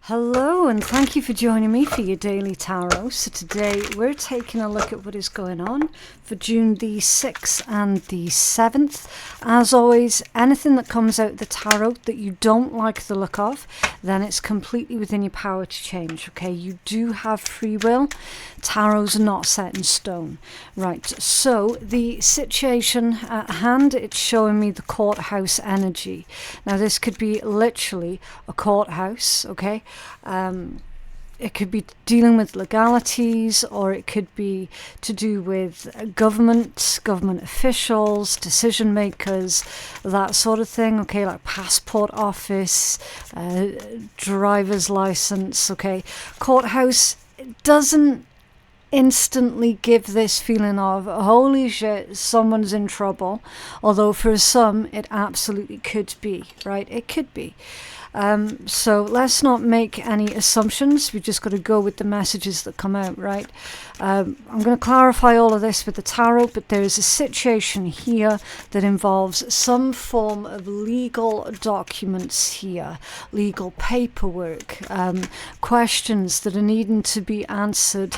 Hello, and thank you for joining me for your daily tarot. So today we're taking a look at what is going on for June the 6th and the 7th. As always, anything that comes out the tarot that you don't like the look of, then it's completely within your power to change, okay? You do have free will. Tarot's not set in stone. Right, so the situation at hand, it's showing me the courthouse energy. Now this could be literally a courthouse, okay? It could be dealing with legalities, or it could be to do with government officials, decision makers, that sort of thing, okay, like passport office, driver's license, okay. Courthouse doesn't instantly give this feeling of holy shit, someone's in trouble, although for some it absolutely could be, right? It could be. So let's not make any assumptions. We just got to go with the messages that come out, right? I'm going to clarify all of this with the tarot, but there is a situation here that involves some form of legal documents here, legal paperwork, questions that are needing to be answered,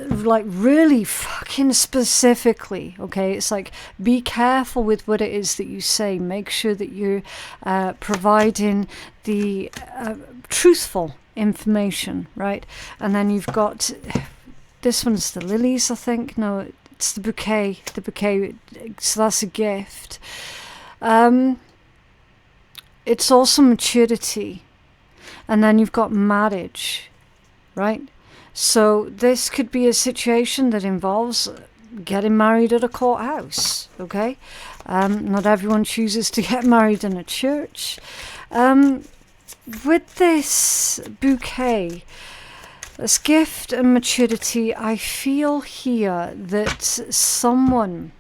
like really fucking specifically, okay? It's like, be careful with what it is that you say. Make sure that you're providing the truthful information, right? And then you've got, this one's the lilies, I think. No, it's the bouquet, so that's a gift. It's also maturity. And then you've got marriage, right? So this could be a situation that involves getting married at a courthouse, okay? Not everyone chooses to get married in a church. With this bouquet, this gift and maturity, I feel here that someone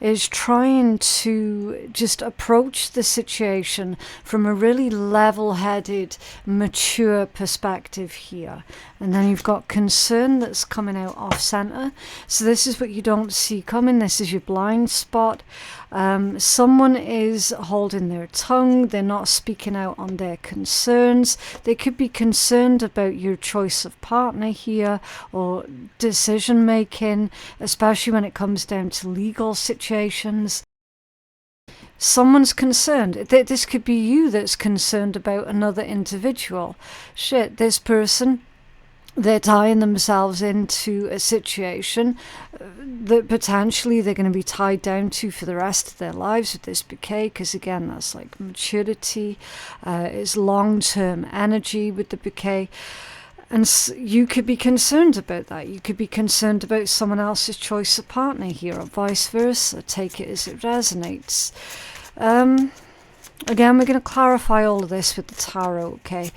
is trying to just approach the situation from a really level-headed, mature perspective here. And then you've got concern that's coming out off-center. So this is what you don't see coming. This is your blind spot. Someone is holding their tongue. They're not speaking out on their concerns. They could be concerned about your choice of partner here, or decision making, especially when it comes down to legal situations. Someone's concerned. This could be you that's concerned about another individual. Shit, this person, they're tying themselves into a situation that potentially they're going to be tied down to for the rest of their lives with this bouquet, because again, that's like maturity, it's long-term energy with the bouquet. And you could be concerned about that. You could be concerned about someone else's choice of partner here, or vice versa. Take it as it resonates. Again, we're going to clarify all of this with the tarot, okay?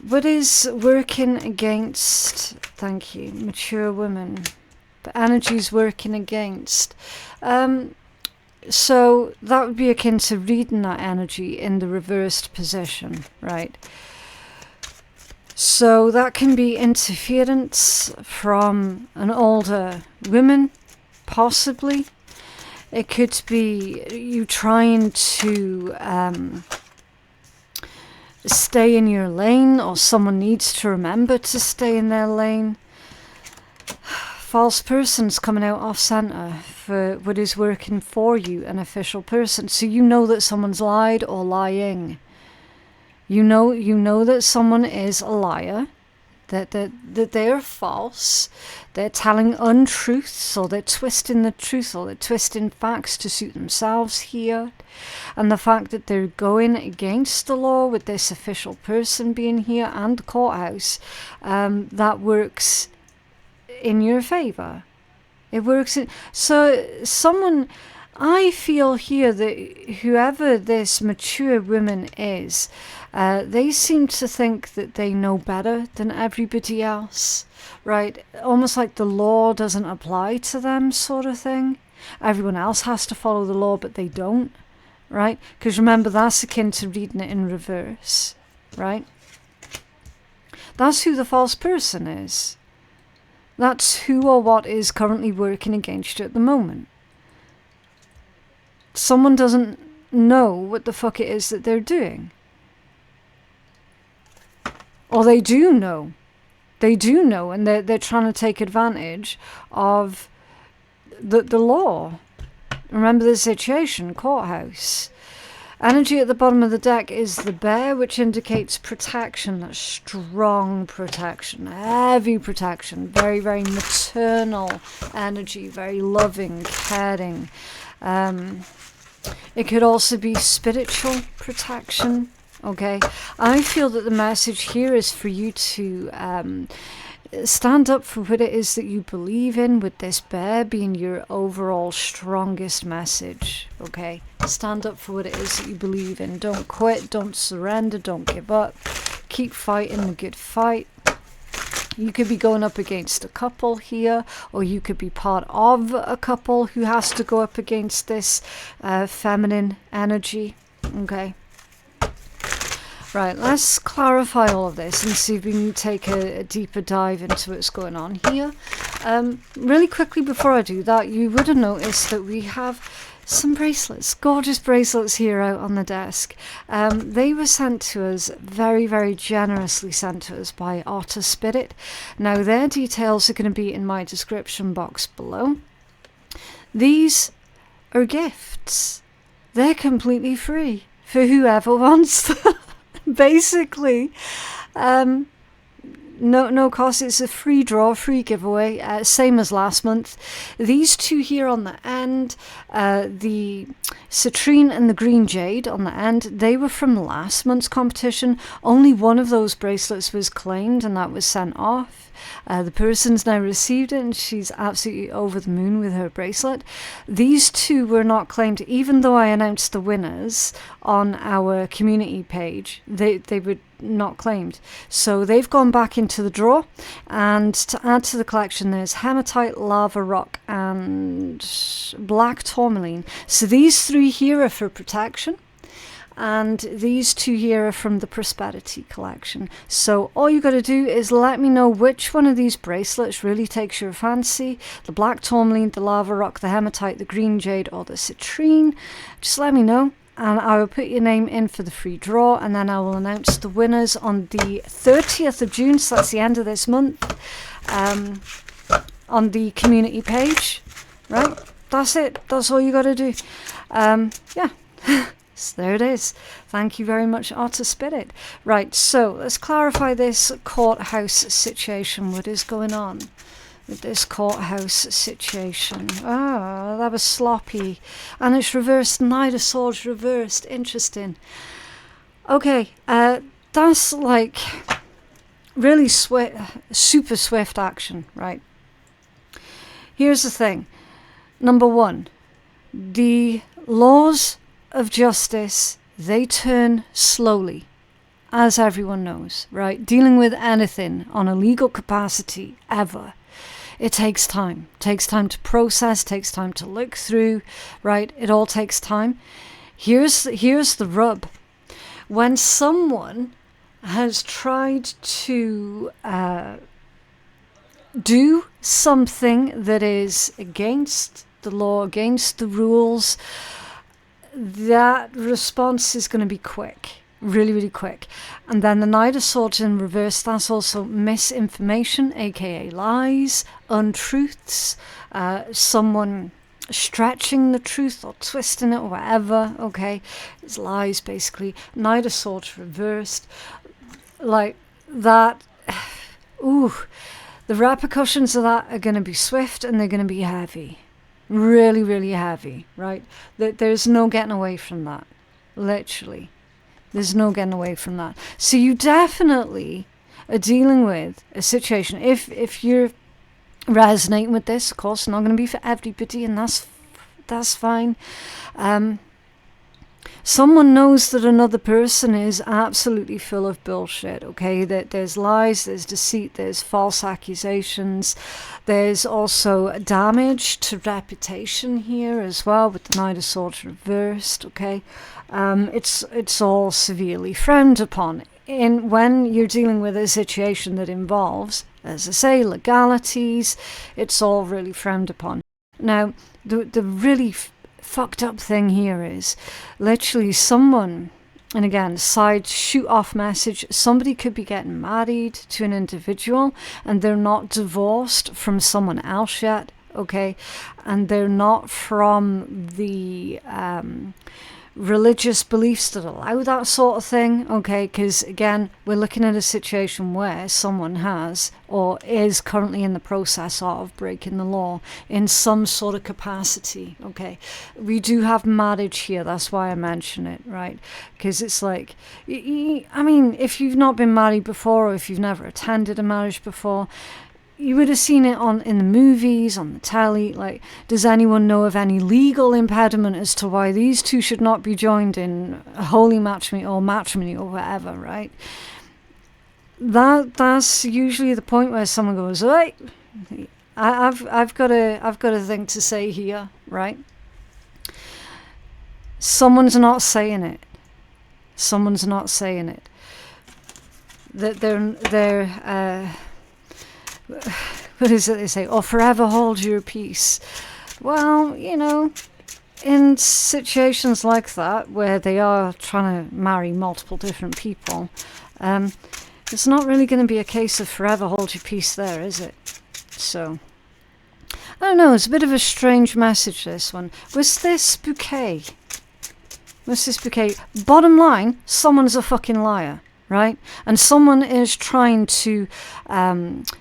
What is working against, thank you, mature women, but energy's working against. So that would be akin to reading that energy in the reversed position, right? So that can be interference from an older woman, possibly. It could be you trying to stay in your lane, or someone needs to remember to stay in their lane. False person's coming out off center for what is working for you, an official person. So you know that someone's lied or lying. You know that someone is a liar, that they're false, they're telling untruths, or they're twisting the truth, or they're twisting facts to suit themselves here. And the fact that they're going against the law with this official person being here and the courthouse, that works in your favor. It works in, so someone, I feel here that whoever this mature woman is, they seem to think that they know better than everybody else, right? Almost like the law doesn't apply to them, sort of thing. Everyone else has to follow the law, but they don't, right? Because remember, that's akin to reading it in reverse, right? That's who the false person is. That's who or what is currently working against you at the moment. Someone doesn't know what the fuck it is that they're doing. or they do know. They do know, and they're trying to take advantage of the law. Remember the situation, courthouse. Energy at the bottom of the deck is the bear, which indicates protection. That's strong protection, heavy protection, very, very maternal energy, very loving, caring. It could also be spiritual protection. Okay, I feel that the message here is for you to stand up for what it is that you believe in, with this bear being your overall strongest message. Okay, stand up for what it is that you believe in. Don't quit, don't surrender, don't give up. Keep fighting the good fight. You could be going up against a couple here, or you could be part of a couple who has to go up against this feminine energy. Okay. Right, let's clarify all of this and see if we can take a deeper dive into what's going on here. Really quickly before I do that, you would have noticed that we have some bracelets, gorgeous bracelets here out on the desk. They were sent to us, very, very generously sent to us by Otter Spirit. Now, their details are going to be in my description box below. These are gifts. They're completely free for whoever wants them. Basically, no cost. It's a free draw, free giveaway, same as last month. These two here on the end, the citrine and the green jade on the end, they were from last month's competition. Only one of those bracelets was claimed, and that was sent off. The person's now received it, and she's absolutely over the moon with her bracelet. These two were not claimed, even though I announced the winners on our community page. They were not claimed. So they've gone back into the draw. And to add to the collection, there's hematite, lava rock, and black tourmaline. So these three here are for protection. And these two here are from the Prosperity collection. So all you got to do is let me know which one of these bracelets really takes your fancy. The black tourmaline, the lava rock, the hematite, the green jade, or the citrine. Just let me know, and I will put your name in for the free draw, and then I will announce the winners on the 30th of June, so that's the end of this month, on the community page. Right? That's it. That's all you got to do. Yeah. So there it is. Thank you very much, Otter Spirit. Right, so let's clarify this courthouse situation. What is going on with this courthouse situation? Ah, that was sloppy. And it's reversed. Knight of Swords reversed. Interesting. Okay, that's like really super swift action, right? Here's the thing. Number one, the laws of justice, they turn slowly, as everyone knows, right? Dealing with anything on a legal capacity ever, it takes time. It takes time to process, takes time to look through, right? It all takes time. Here's the rub. When someone has tried to do something that is against the law, against the rules, that response is going to be quick, really, really quick. And then the Knight of Swords in reverse, that's also misinformation, aka lies, untruths, someone stretching the truth or twisting it or whatever, okay? It's lies, basically. Knight of Swords reversed. Like that, ooh, the repercussions of that are going to be swift, and they're going to be heavy. Really, really heavy, right? There's no getting away from that. Literally. There's no getting away from that. So you definitely are dealing with a situation. If you're resonating with this, of course, not going to be for everybody, and that's fine. Someone knows that another person is absolutely full of bullshit, okay? That there's lies, there's deceit, there's false accusations. There's also damage to reputation here as well, with the Knight of Swords reversed, okay? It's all severely frowned upon. When you're dealing with a situation that involves, as I say, legalities, it's all really frowned upon. Now, the really fucked up thing here is literally someone And again, side shoot off message. Somebody could be getting married to an individual and they're not divorced from someone else yet, okay? And they're not from the religious beliefs that allow that sort of thing, okay? Because again, we're looking at a situation where someone has or is currently in the process of breaking the law in some sort of capacity, okay? We do have marriage here, that's why I mention it, right? Because it's like, I mean, if you've not been married before or if you've never attended a marriage before, you would have seen it in the movies, on the telly. Like, does anyone know of any legal impediment as to why these two should not be joined in holy matrimony or whatever, right? That's usually the point where someone goes, right, I've got a thing to say here, right? Someone's not saying it. Someone's not saying it. That they're what is it they say? Oh, forever hold your peace. Well, you know, in situations like that where they are trying to marry multiple different people, it's not really going to be a case of forever hold your peace there, is it? So, I don't know, it's a bit of a strange message, this one. Was this bouquet? Bottom line, someone's a fucking liar. Right? And someone is trying to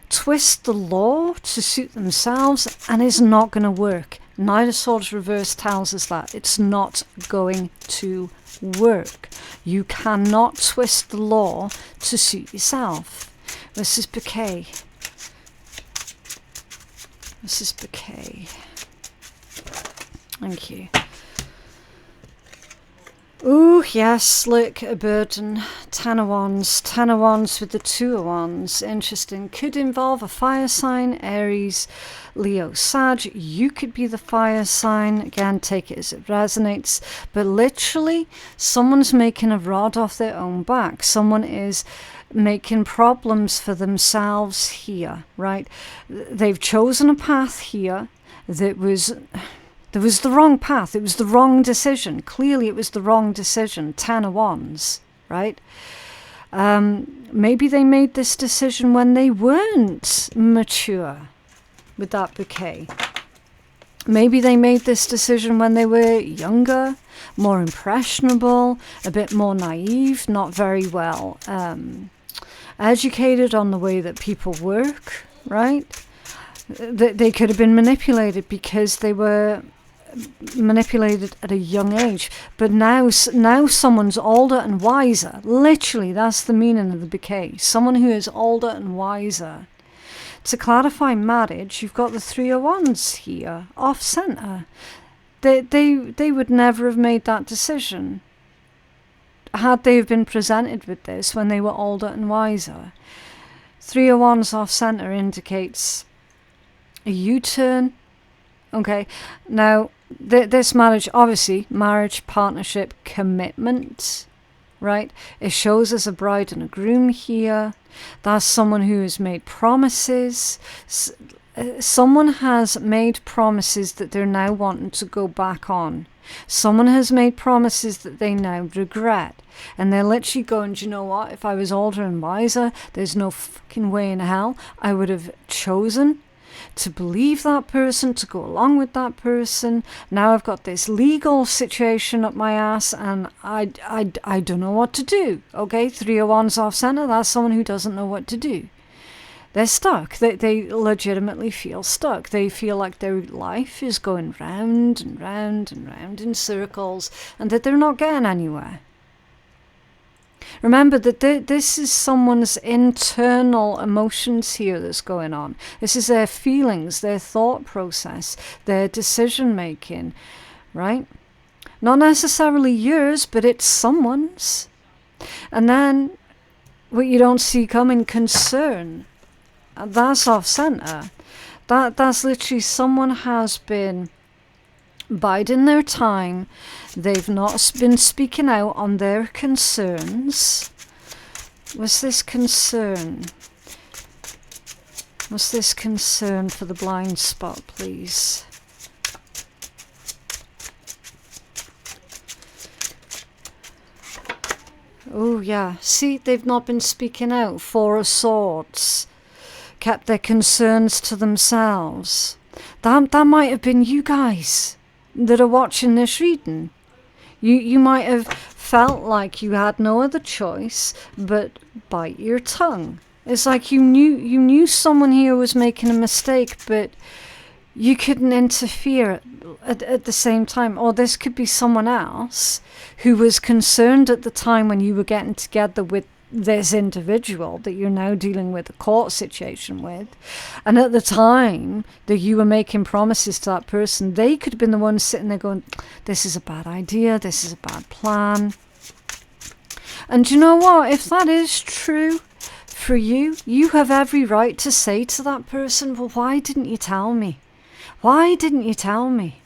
twist the law to suit themselves, and it's not going to work. Knight of Swords reverse tells us that. It's not going to work. You cannot twist the law to suit yourself. This is bouquet. Thank you. Ooh, yes, look, a burden. Ten of Wands with the Two of Wands. Interesting. Could involve a fire sign, Aries, Leo, Sag. You could be the fire sign. Again, take it as it resonates. But literally, someone's making a rod off their own back. Someone is making problems for themselves here, right? They've chosen a path here that was... There was the wrong path. It was the wrong decision. Clearly, it was the wrong decision. 10 of Wands, right? Maybe they made this decision when they weren't mature with that bouquet. Maybe they made this decision when they were younger, more impressionable, a bit more naive, not very well educated on the way that people work, right? They could have been manipulated because they were manipulated at a young age, but now someone's older and wiser. Literally, that's the meaning of the bouquet. Someone who is older and wiser. To clarify marriage, you've got the Three of Wands here, off center. They would never have made that decision had they been presented with this when they were older and wiser. Three of Wands off center indicates a U-turn. Okay, now this marriage, obviously, marriage, partnership, commitment, right? It shows us a bride and a groom here. That's someone who has made promises. Someone has made promises that they're now wanting to go back on. Someone has made promises that they now regret. And they're literally going, do you know what? If I was older and wiser, there's no fucking way in hell I would have chosen to believe that person, to go along with that person. Now I've got this legal situation up my ass and I don't know what to do. Okay, Three of Wands off center, that's someone who doesn't know what to do. They're stuck. They legitimately feel stuck. They feel like their life is going round and round and round in circles and that they're not getting anywhere. Remember that this is someone's internal emotions here that's going on. This is their feelings, their thought process, their decision making, right? Not necessarily yours, but it's someone's. And then what you don't see coming, concern. That's off center. That's literally someone has been biding their time. They've not been speaking out on their concerns. What's this concern? What's this concern for the blind spot, please? Oh, yeah. See, they've not been speaking out. Four of Swords. Kept their concerns to themselves. That might have been you guys that are watching this reading. You might have felt like you had no other choice but bite your tongue. It's like you knew someone here was making a mistake, but you couldn't interfere at the same time. Or this could be someone else who was concerned at the time when you were getting together with this individual that you're now dealing with a court situation with. And at the time that you were making promises to that person, they could have been the ones sitting there going, this is a bad idea, this is a bad plan. And you know what? If that is true for you, you have every right to say to that person, well, why didn't you tell me? Why didn't you tell me?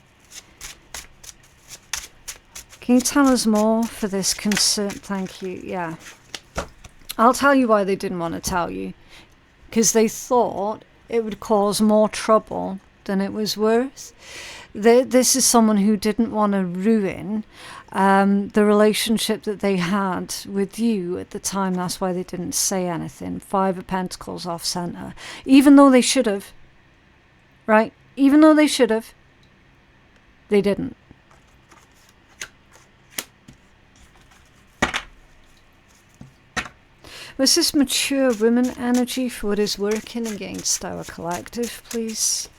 Can you tell us more for this concern? Thank you. Yeah. I'll tell you why they didn't want to tell you. Because they thought it would cause more trouble than it was worth. This is someone who didn't want to ruin the relationship that they had with you at the time. That's why they didn't say anything. 5 of Pentacles off center. Even though they should have. Right? Even though they should have, they didn't. Was this mature women energy for what is working against our collective, please?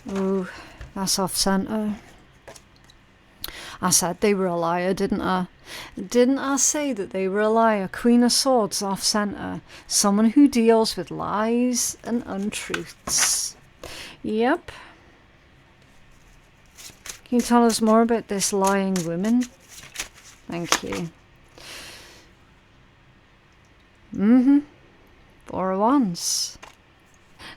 Oh, that's off center. I said they were a liar, didn't I? Didn't I say that they were a liar? Queen of Swords off center. Someone who deals with lies and untruths. Yep. Can you tell us more about this lying woman? Thank you. 4 of Wands.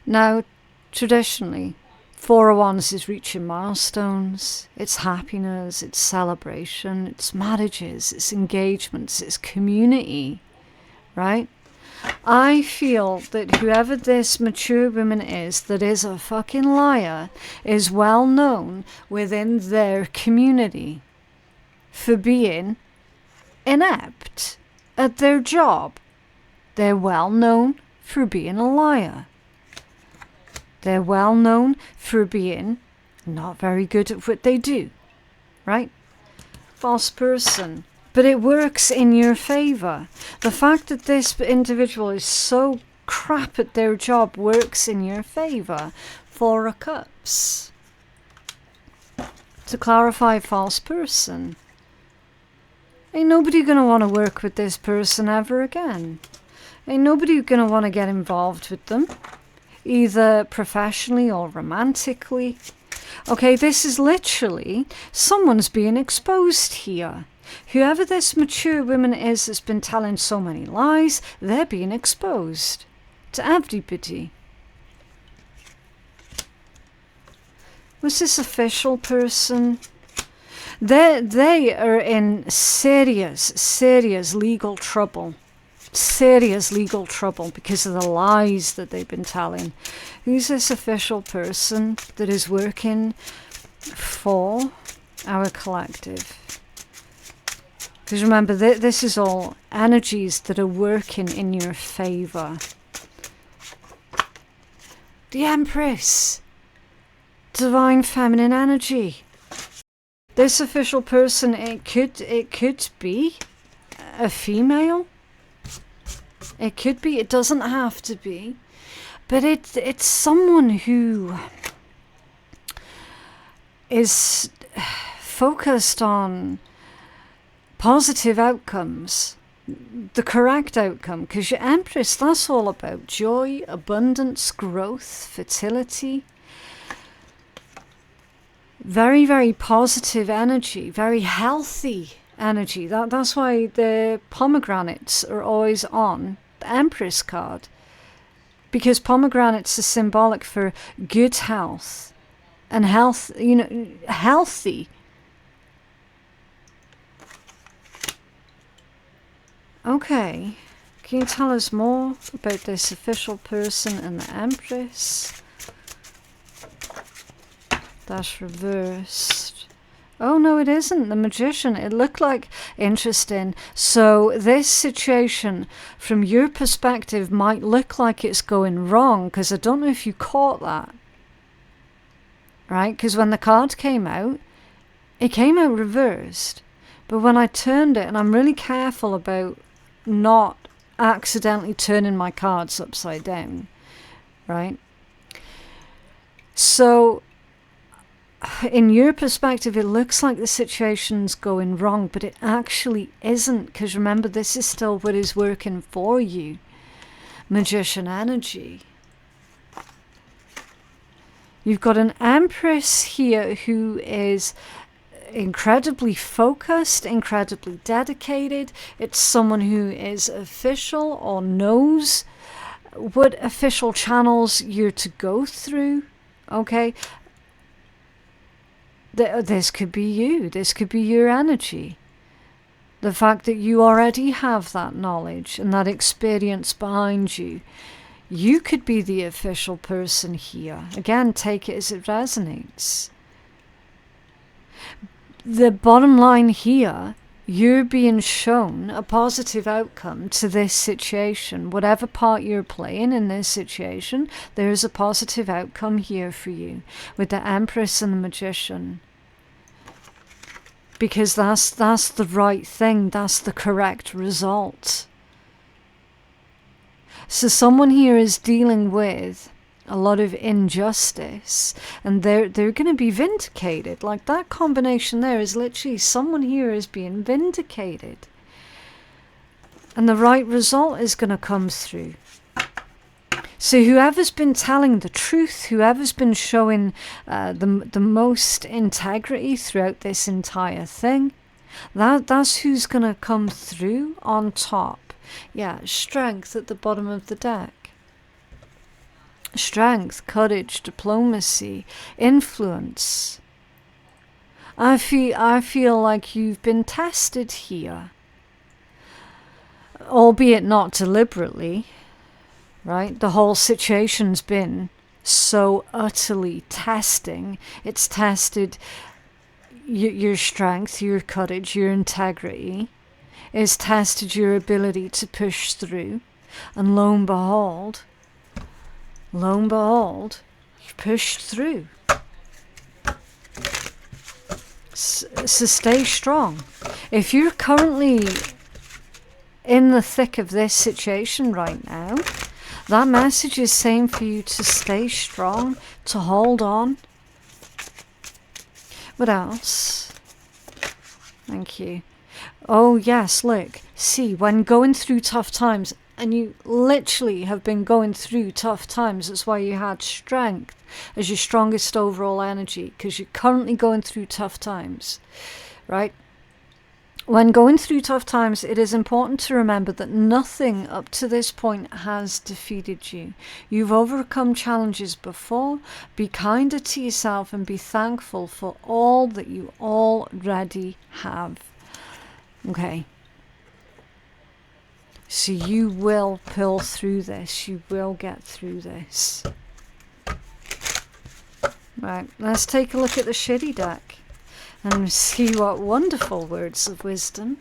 Now, traditionally, 4 of Wands is reaching milestones. It's happiness, it's celebration, it's marriages, it's engagements, it's community, right? I feel that whoever this mature woman is that is a fucking liar is well known within their community for being inept at their job. They're well known for being a liar. They're well known for being not very good at what they do, right? False person. But it works in your favor. The fact that this individual is so crap at their job works in your favor. 4 of Cups. To clarify, false person. Ain't nobody going to want to work with this person ever again. Ain't nobody going to want to get involved with them, either professionally or romantically. Okay, this is literally someone's being exposed here. Whoever this mature woman is that's been telling so many lies, they're being exposed to everybody. Was this official person? They are in serious legal trouble. Serious legal trouble because of the lies that they've been telling. Who's this official person that is working for our collective? Because remember, this is all energies that are working in your favor. The Empress. Divine feminine energy. This official person, it could be a female. It could be, it doesn't have to be. But it's someone who is focused on positive outcomes, the correct outcome. Because your Empress, that's all about joy, abundance, growth, fertility. Very, very positive energy, very healthy energy. That's why the pomegranates are always on the Empress card. Because pomegranates are symbolic for good health and health, healthy. Okay, can you tell us more about this official person and the Empress? That's reversed. Oh, no, it isn't. The Magician. It looked like, interesting. So this situation, from your perspective, might look like it's going wrong, because I don't know if you caught that. Right? Because when the card came out, it came out reversed. But when I turned it, and I'm really careful about not accidentally turning my cards upside down, right? So in your perspective, it looks like the situation's going wrong, but it actually isn't, because remember, this is still what is working for you. Magician energy. You've got an Empress here who is incredibly focused, incredibly dedicated. It's someone who is official or knows what official channels you're to go through. Okay? This could be you. This could be your energy. The fact that you already have that knowledge and that experience behind you. You could be the official person here. Again, take it as it resonates. The bottom line here, you're being shown a positive outcome to this situation. Whatever part you're playing in this situation, there's a positive outcome here for you with the Empress and the Magician. Because that's the right thing. That's the correct result. So someone here is dealing with a lot of injustice, and they're going to be vindicated. Like, that combination there is literally someone here is being vindicated, and the right result is going to come through. So whoever's been telling the truth, whoever's been showing the most integrity throughout this entire thing, that's who's going to come through on top. Yeah, strength at the bottom of the deck. Strength, courage, diplomacy, influence. I feel like you've been tested here. Albeit not deliberately, right? The whole situation's been so utterly testing. It's tested your strength, your courage, your integrity. It's tested your ability to push through. And lo and behold, you've pushed through. So stay strong. If you're currently in the thick of this situation right now, that message is saying for you to stay strong, to hold on. What else? Thank you. Oh yes, look, see, when going through tough times, and you literally have been going through tough times, that's why you had strength as your strongest overall energy, because you're currently going through tough times, right? When going through tough times, it is important to remember that nothing up to this point has defeated you. You've overcome challenges before. Be kinder to yourself and be thankful for all that you already have. Okay. So you will pull through this. You will get through this. Right, let's take a look at the shitty deck and see what wonderful words of wisdom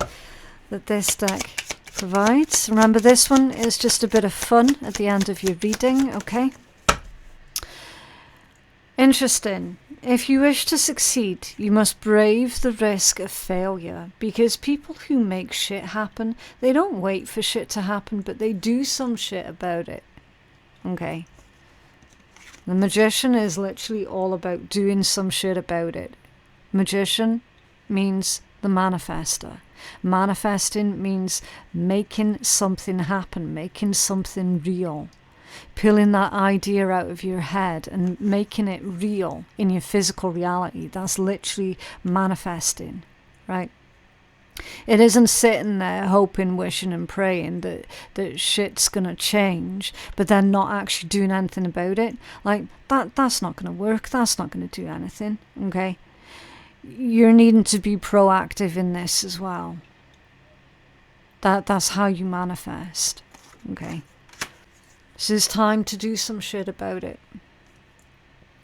that this deck provides. Remember, this one is just a bit of fun at the end of your reading, okay? Interesting. If you wish to succeed, you must brave the risk of failure, because people who make shit happen, they don't wait for shit to happen, but they do some shit about it. Okay. The Magician is literally all about doing some shit about it. Magician means the manifester. Manifesting means making something happen, making something real. Pulling that idea out of your head and making it real in your physical reality. That's literally manifesting, right? It isn't sitting there hoping, wishing and praying that shit's going to change, but then not actually doing anything about it. Like, that's not going to work. That's not going to do anything, okay? You're needing to be proactive in this as well. That's how you manifest, okay? So it's time to do some shit about it.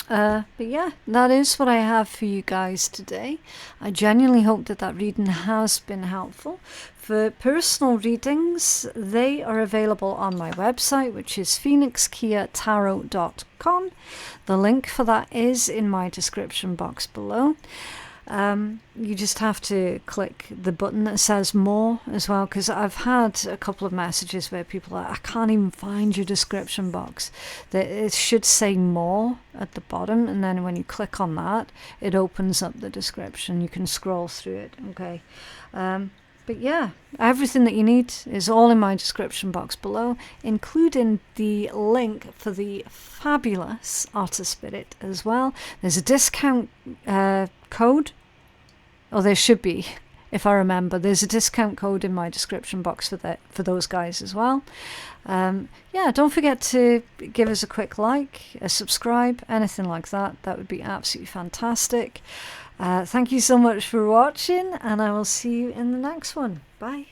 But yeah, that is what I have for you guys today. I genuinely hope that that reading has been helpful. For personal readings, they are available on my website, which is phoenixkeiatarot.com. The link for that is in my description box below. You just have to click the button that says more as well, because I've had a couple of messages where people are, I can't even find your description box. It should say more at the bottom, and then when you click on that, it opens up the description. You can scroll through it, okay? But yeah, everything that you need is all in my description box below, including the link for the fabulous Otter Spirit as well. There's a discount code. Or there should be, if I remember. There's a discount code in my description box for those guys as well. Yeah, don't forget to give us a quick like, a subscribe, anything like that. That would be absolutely fantastic. Thank you so much for watching, and I will see you in the next one. Bye.